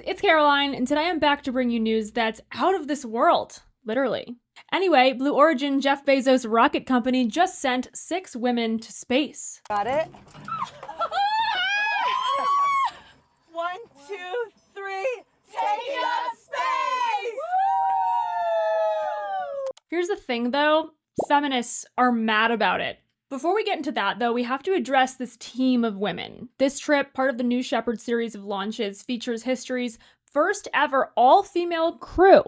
guys, it's Caroline, and today I'm back to bring you news that's out of this world, literally. Anyway, Blue Origin, Jeff Bezos' rocket company, just sent 6 women to space. Got it? 1, 2, 3, taking up space! Here's the thing though, feminists are mad about it. Before we get into that though, we have to address this team of women. This trip, part of the New Shepard series of launches, features history's first ever all-female crew.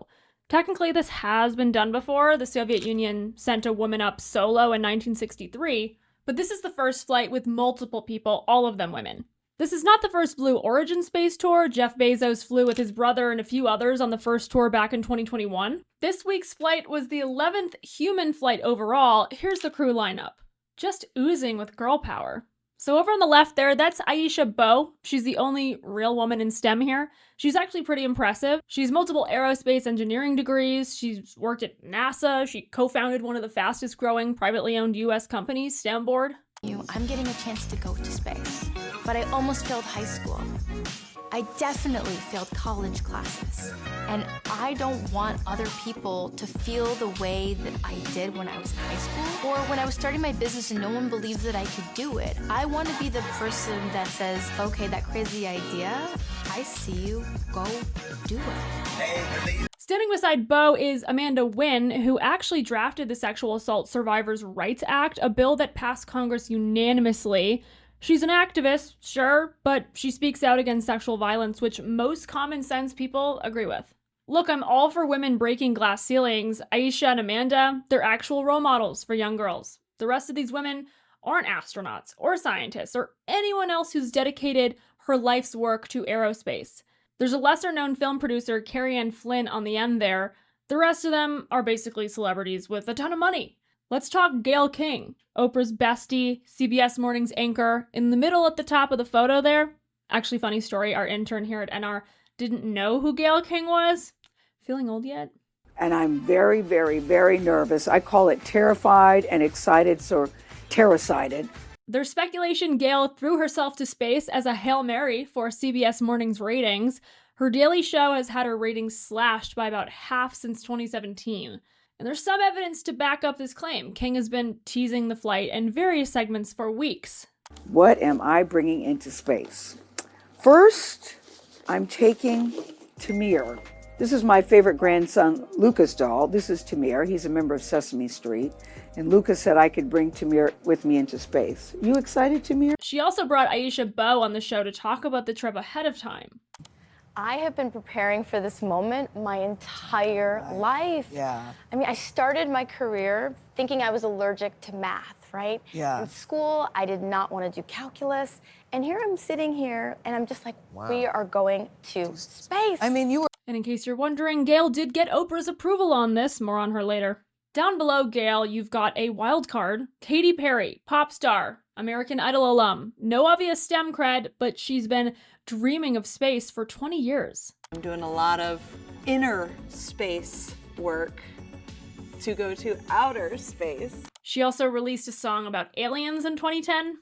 Technically, this has been done before. The Soviet Union sent a woman up solo in 1963, but this is the first flight with multiple people, all of them women. This is not the first Blue Origin space tour. Jeff Bezos flew with his brother and a few others on the first tour back in 2021. This week's flight was the 11th human flight overall. Here's the crew lineup. Just oozing with girl power. So over on the left there, that's Aisha Bowe. She's the only real woman in STEM here. She's actually pretty impressive. She's multiple aerospace engineering degrees. She's worked at NASA. She co-founded one of the fastest growing privately owned US companies, STEM Board. I'm getting a chance to go to space, but I almost failed high school. I definitely failed college classes, and I don't want other people to feel the way that I did when I was in high school or when I was starting my business and no one believed that I could do it. I want to be the person that says, okay, that crazy idea, I see you, go do it. Standing beside Bowe is Amanda Wynn, who actually drafted the Sexual Assault Survivors' Rights Act, a bill that passed Congress unanimously. She's an activist, sure, but she speaks out against sexual violence, which most common sense people agree with. Look, I'm all for women breaking glass ceilings. Aisha and Amanda, they're actual role models for young girls. The rest of these women aren't astronauts or scientists or anyone else who's dedicated her life's work to aerospace. There's a lesser-known film producer, Carrie Ann Flynn, on the end there. The rest of them are basically celebrities with a ton of money. Let's talk Gayle King, Oprah's bestie, CBS Mornings anchor. In the middle at the top of the photo there, actually funny story, our intern here at NR didn't know who Gayle King was. Feeling old yet? And I'm very, very, very nervous. I call it terrified and excited, so terracided. There's speculation Gayle threw herself to space as a Hail Mary for CBS Mornings ratings. Her daily show has had her ratings slashed by about half since 2017. And there's some evidence to back up this claim. King has been teasing the flight in various segments for weeks. What am I bringing into space? First, I'm taking Tamir. This is my favorite grandson, Lucas doll. This is Tamir. He's a member of Sesame Street. And Lucas said I could bring Tamir with me into space. You excited, Tamir? She also brought Aisha Bowe on the show to talk about the trip ahead of time. I have been preparing for this moment my entire life. Yeah. I mean, I started my career thinking I was allergic to math, right? Yeah. In school, I did not want to do calculus. And here I'm sitting here, and I'm just like, Wow. We are going to space. I mean, you were... And in case you're wondering, Gayle did get Oprah's approval on this. More on her later. Down below Gayle, you've got a wild card. Katy Perry, pop star, American Idol alum. No obvious STEM cred, but she's been dreaming of space for 20 years. I'm doing a lot of inner space work to go to outer space. She also released a song about aliens in 2010.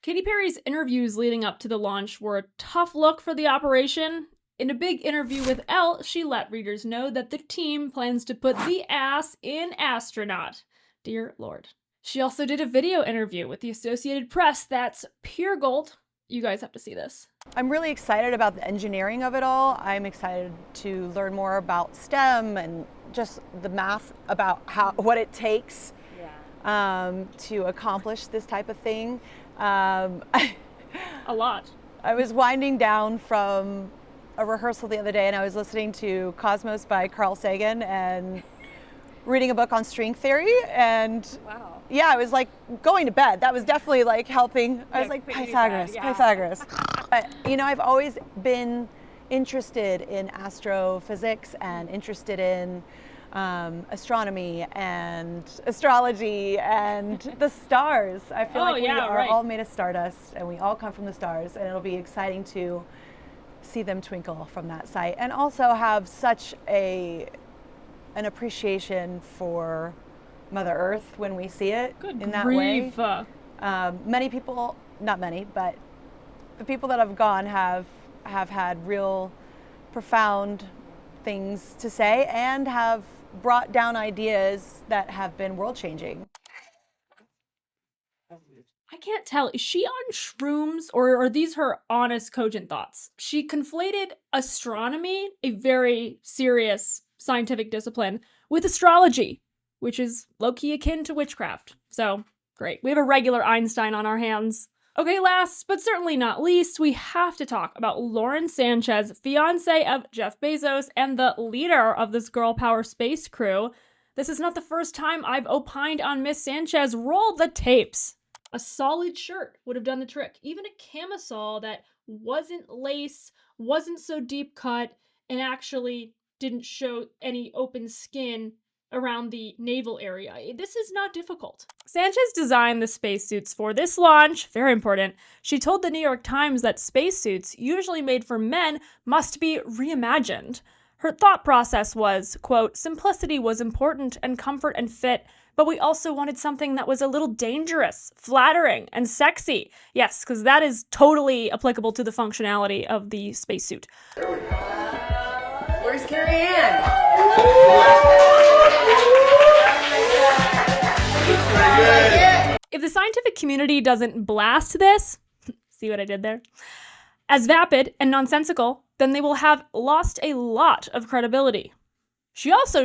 Katy Perry's interviews leading up to the launch were a tough look for the operation. In a big interview with ELLE, she let readers know that the team plans to put the ass in astronaut. Dear Lord. She also did a video interview with the Associated Press that's pure gold. You guys have to see this. I'm really excited about the engineering of it all. I'm excited to learn more about STEM and just the math about what it takes to accomplish this type of thing. A lot. I was winding down from a rehearsal the other day and I was listening to Cosmos by Carl Sagan and reading a book on string theory, and Wow. yeah, I was like going to bed. That was definitely like helping. I was like, Pythagoras, Pythagoras. But you know, I've always been interested in astrophysics and interested in astronomy and astrology and the stars. I feel like we are all made of stardust and we all come from the stars, and it'll be exciting to see them twinkle from that site, and also have such an appreciation for Mother Earth when we see it Good in that grief. way. Many people, not many, but the people that have gone have had real profound things to say and have brought down ideas that have been world-changing. I can't tell. Is she on shrooms or are these her honest, cogent thoughts? She conflated astronomy, a very serious scientific discipline, with astrology, which is low-key akin to witchcraft. So, great. We have a regular Einstein on our hands. Okay, last but certainly not least, we have to talk about Lauren Sanchez, fiance of Jeff Bezos and the leader of this girl power space crew. This is not the first time I've opined on Miss Sanchez. Roll the tapes. A solid shirt would have done the trick. Even a camisole that wasn't lace, wasn't so deep cut, and actually didn't show any open skin around the navel area. This is not difficult. Sanchez designed the spacesuits for this launch. Very important. She told the New York Times that spacesuits, usually made for men, must be reimagined. Her thought process was, quote, simplicity was important and comfort and fit, but we also wanted something that was a little dangerous, flattering, and sexy. Yes, because that is totally applicable to the functionality of the spacesuit. Where's Carrie Ann? If the scientific community doesn't blast this, see what I did there, as vapid and nonsensical, then they will have lost a lot of credibility. She also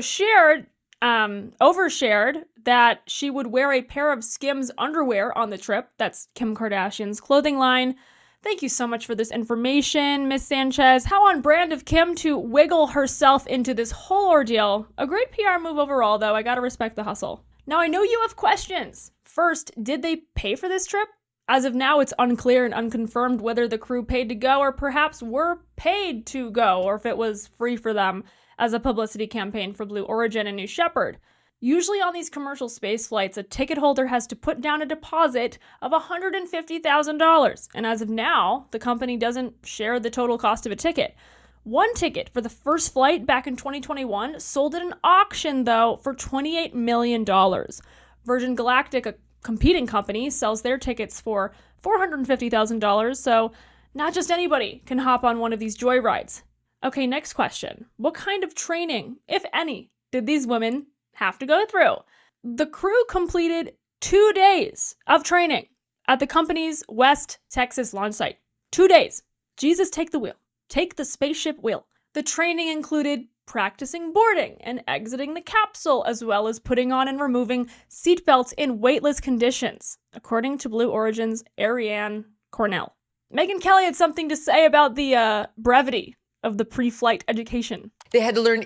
overshared that she would wear a pair of Skims underwear on the trip. That's Kim Kardashian's clothing line. Thank you so much for this information, Miss Sanchez. How on brand of Kim to wiggle herself into this whole ordeal. A great PR move overall, though. I gotta respect the hustle. Now, I know you have questions. First, did they pay for this trip? As of now, it's unclear and unconfirmed whether the crew paid to go or perhaps were paid to go, or if it was free for them as a publicity campaign for Blue Origin and New Shepard. Usually on these commercial space flights, a ticket holder has to put down a deposit of $150,000. And as of now, the company doesn't share the total cost of a ticket. One ticket for the first flight back in 2021 sold at an auction, though, for $28 million. Virgin Galactic, a competing company, sells their tickets for $450,000, so not just anybody can hop on one of these joyrides. Okay, next question. What kind of training, if any, did these women have to go through? The crew completed 2 days of training at the company's West Texas launch site. 2 days. Jesus, take the wheel. Take the spaceship wheel. The training included practicing boarding and exiting the capsule, as well as putting on and removing seatbelts in weightless conditions, according to Blue Origin's Ariane Cornell. Megyn Kelly had something to say about the brevity of the pre-flight education. They had to learn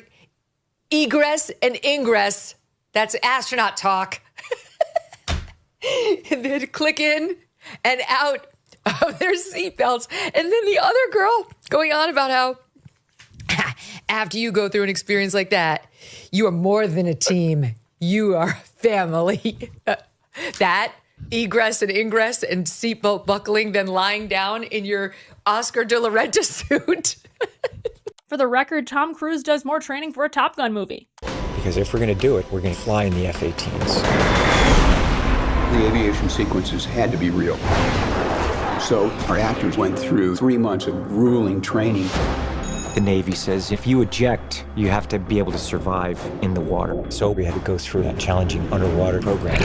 egress and ingress. That's astronaut talk. And they had to click in and out of their seatbelts. And then the other girl going on about how after you go through an experience like that, you are more than a team. You are family. That egress and ingress and seatbelt buckling, then lying down in your Oscar de la Renta suit. For the record, Tom Cruise does more training for a Top Gun movie. Because if we're going to do it, we're going to fly in the F-18s. The aviation sequences had to be real. So our actors went through 3 months of grueling training. The Navy says if you eject, you have to be able to survive in the water. So we had to go through that challenging underwater program.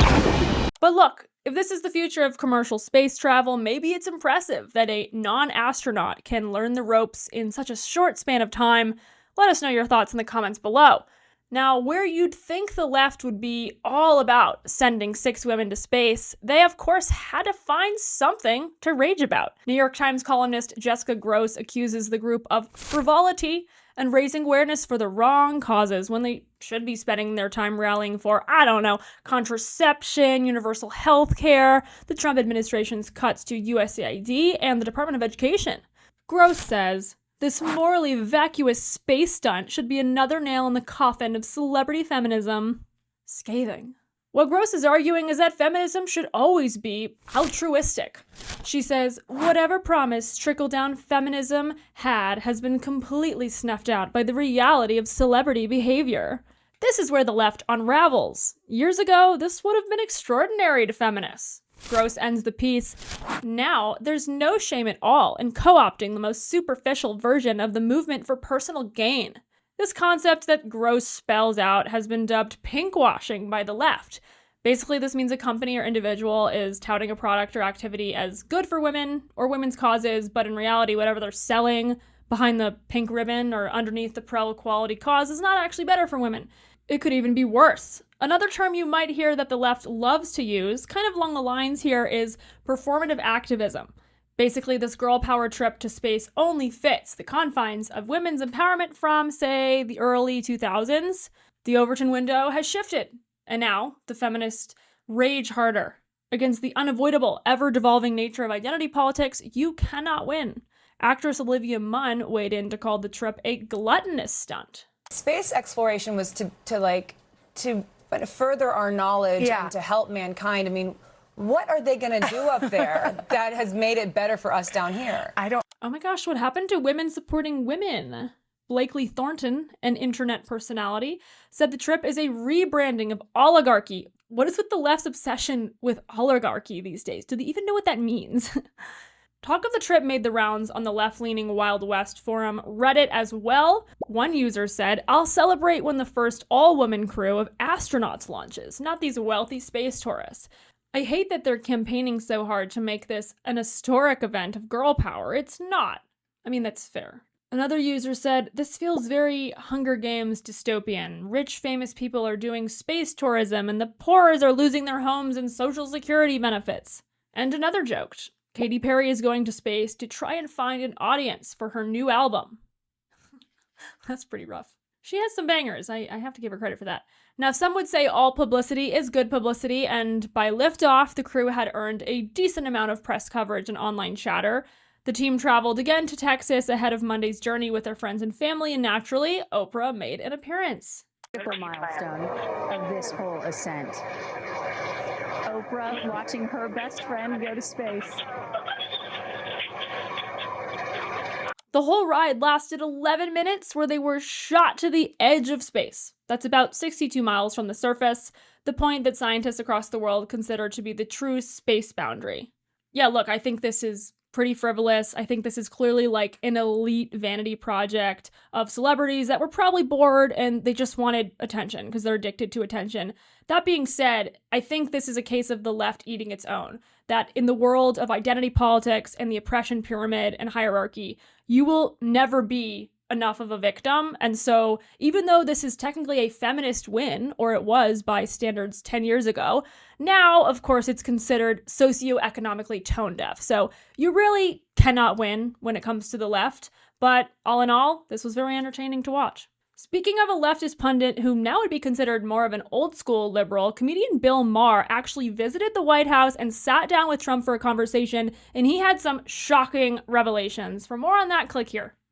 But look, if this is the future of commercial space travel, maybe it's impressive that a non-astronaut can learn the ropes in such a short span of time. Let us know your thoughts in the comments below. Now, where you'd think the left would be all about sending 6 women to space, they of course had to find something to rage about. New York Times columnist Jessica Gross accuses the group of frivolity and raising awareness for the wrong causes when they should be spending their time rallying for, I don't know, contraception, universal health care, the Trump administration's cuts to USAID, and the Department of Education. Gross says, this morally vacuous space stunt should be another nail in the coffin of celebrity feminism. Scathing. What Gross is arguing is that feminism should always be altruistic. She says, whatever promise trickle-down feminism had has been completely snuffed out by the reality of celebrity behavior. This is where the left unravels. Years ago, this would have been extraordinary to feminists. Gross ends the piece. Now, there's no shame at all in co-opting the most superficial version of the movement for personal gain. This concept that Gross spells out has been dubbed pinkwashing by the left. Basically, this means a company or individual is touting a product or activity as good for women or women's causes, but in reality, whatever they're selling behind the pink ribbon or underneath the pro-equality cause is not actually better for women. It could even be worse. Another term you might hear that the left loves to use, kind of along the lines here, is performative activism. Basically, this girl power trip to space only fits the confines of women's empowerment from, say, the early 2000s. The Overton window has shifted, and now the feminists rage harder. Against the unavoidable, ever-devolving nature of identity politics, you cannot win. Actress Olivia Munn weighed in to call the trip a gluttonous stunt. Space exploration was to further our knowledge and to help mankind. I mean, what are they going to do up there that has made it better for us down here? Oh my gosh, what happened to women supporting women? Blakely Thornton, an internet personality, said the trip is a rebranding of oligarchy. What is with the left's obsession with oligarchy these days? Do they even know what that means? Talk of the trip made the rounds on the left-leaning Wild West forum Reddit as well. One user said, "I'll celebrate when the first all-woman crew of astronauts launches, not these wealthy space tourists. I hate that they're campaigning so hard to make this an historic event of girl power. It's not." I mean, that's fair. Another user said, "This feels very Hunger Games dystopian. Rich, famous people are doing space tourism and the poor are losing their homes and social security benefits." And another joked, "Katy Perry is going to space to try and find an audience for her new album." That's pretty rough. She has some bangers. I have to give her credit for that. Now, some would say all publicity is good publicity, and by liftoff, the crew had earned a decent amount of press coverage and online chatter. The team traveled again to Texas ahead of Monday's journey with their friends and family, and naturally, Oprah made an appearance. Critical milestone of this whole ascent. Oprah watching her best friend go to space. The whole ride lasted 11 minutes where they were shot to the edge of space. That's about 62 miles from the surface, the point that scientists across the world consider to be the true space boundary. Yeah, look, I think this is pretty frivolous. I think this is clearly like an elite vanity project of celebrities that were probably bored and they just wanted attention because they're addicted to attention. That being said, I think this is a case of the left eating its own. That in the world of identity politics and the oppression pyramid and hierarchy, you will never be enough of a victim. And so even though this is technically a feminist win, or it was by standards 10 years ago, now, of course, it's considered socioeconomically tone deaf. So you really cannot win when it comes to the left. But all in all, this was very entertaining to watch. Speaking of a leftist pundit who now would be considered more of an old school liberal, comedian Bill Maher actually visited the White House and sat down with Trump for a conversation, and he had some shocking revelations. For more on that, click here.